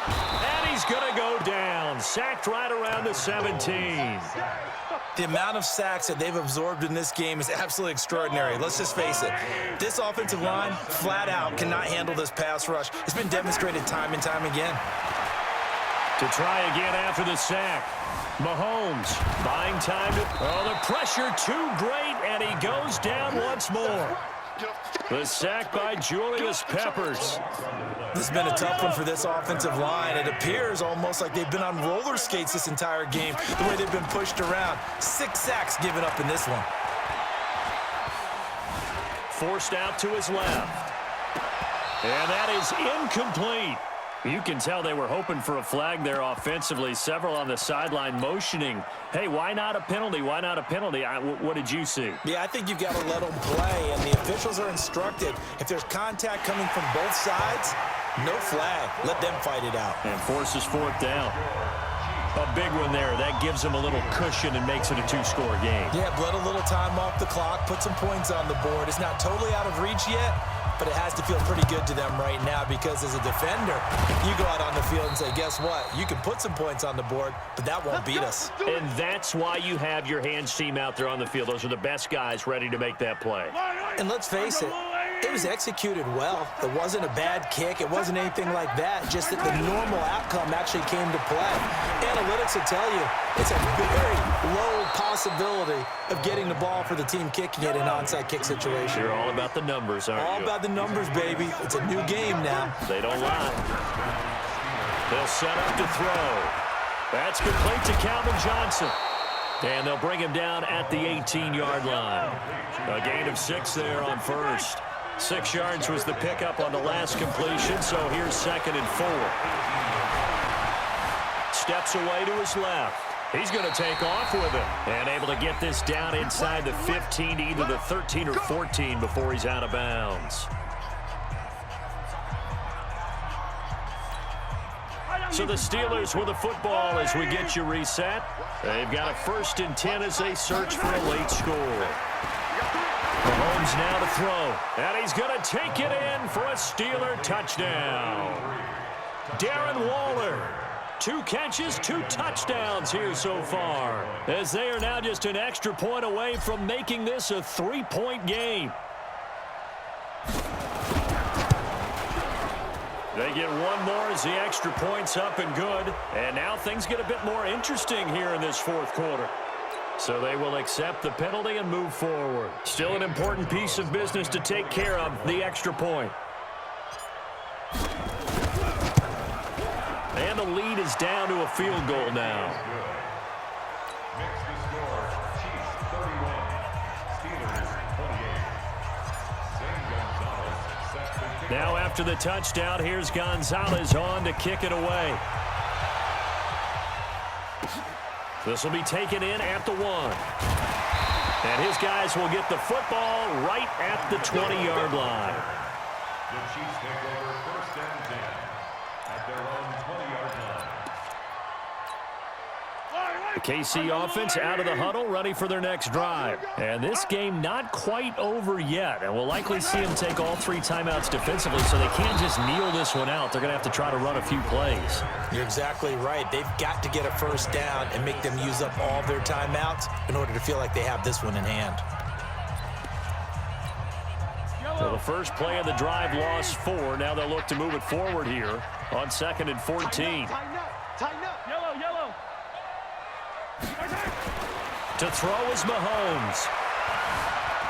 And he's going to go down. Sacked right around the 17. The amount of sacks that they've absorbed in this game is absolutely extraordinary. Let's just face it. This offensive line, flat out, cannot handle this pass rush. It's been demonstrated time and time again. To try again after the sack. Mahomes buying time to... Oh, the pressure too great, and he goes down once more. The sack by Julius Peppers. This has been a tough one for this offensive line. It appears almost like they've been on roller skates this entire game, the way they've been pushed around. 6 sacks given up in this one. Forced out to his left. And that is incomplete. You can tell they were hoping for a flag there offensively. Several on the sideline motioning, hey, why not a penalty? Why not a penalty? What did you see? Yeah, I think you've got to let them play, and the officials are instructed. If there's contact coming from both sides, no flag. Let them fight it out. And forces 4th down. A big one there. That gives them a little cushion and makes it a 2-score game. Yeah, let a little time off the clock, put some points on the board. It's not totally out of reach yet, but it has to feel pretty good to them right now because as a defender, you go out on the field and say, guess what? You can put some points on the board, but that won't beat us. And that's why you have your hands team out there on the field. Those are the best guys ready to make that play. And let's face it, it was executed well. It wasn't a bad kick. It wasn't anything like that. Just that the normal outcome actually came to play. Analytics will tell you it's a very low possibility of getting the ball for the team kicking it in an onside kick situation. You're all about the numbers, aren't you? All about the numbers, baby. It's a new game now. They don't lie. They'll set up to throw. That's complete to Calvin Johnson. And they'll bring him down at the 18-yard line. A gain of 6 there on 1st. 6 yards was the pickup on the last completion, so here's 2nd and 4. Steps away to his left. He's going to take off with it. And able to get this down inside the 15 to either the 13 or 14 before he's out of bounds. So the Steelers with the football as we get you reset. They've got a 1st and 10 as they search for a late score. Mahomes now to throw. And he's going to take it in for a Steeler touchdown. Darren Waller. 2 catches, 2 touchdowns here so far, as they are now just an extra point away from making this a 3-point game. They get one more as the extra point's up and good. And now things get a bit more interesting here in this 4th quarter. So they will accept the penalty and move forward. Still an important piece of business to take care of, the extra point. And the lead is down to a field goal now. Makes the score Chiefs 31, Steelers 28. Zane Gonzalez set to kick. Now after the touchdown, here's Gonzalez on to kick it away. This will be taken in at the 1. And his guys will get the football right at the 20-yard line. The Chiefs take over 1st and 10 at their own 20-yard line. The KC offense out of the huddle, ready for their next drive. And this game not quite over yet. And we'll likely see them take all 3 timeouts defensively, so they can't just kneel this one out. They're going to have to try to run a few plays. You're exactly right. They've got to get a 1st down and make them use up all of their timeouts in order to feel like they have this one in hand. So the first play of the drive lost 4. Now they'll look to move it forward here on 2nd and 14. Tighten up. Yellow. To throw is Mahomes.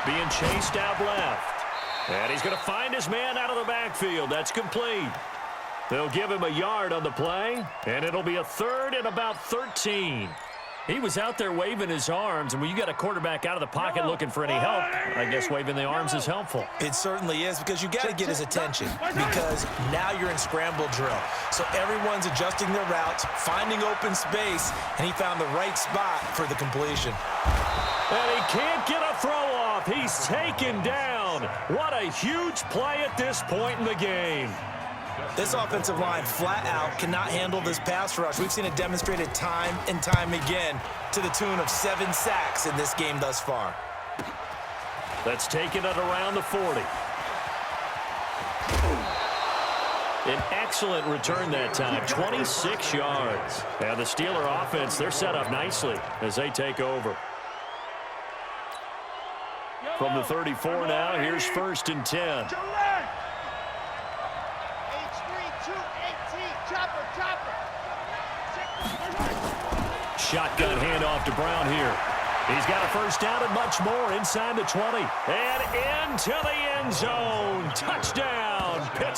Being chased out left. And he's going to find his man out of the backfield. That's complete. They'll give him a yard on the play, and it'll be a 3rd and about 13. He was out there waving his arms, and when you got a quarterback out of the pocket looking for any help, I guess waving the arms is helpful. It certainly is, because you got to get his attention, because now you're in scramble drill. So everyone's adjusting their routes, finding open space, and he found the right spot for the completion. And he can't get a throw off. He's taken down. What a huge play at this point in the game. This offensive line flat out cannot handle this pass rush. We've seen it demonstrated time and time again to the tune of 7 sacks in this game thus far. Let's take it at around the 40. An excellent return that time, 26 yards. And the Steeler offense, they're set up nicely as they take over. From the 34 now, here's 1st and 10. Shotgun handoff to Brown here. He's got a 1st down and much more inside the 20. And into the end zone. Touchdown, Pittsburgh.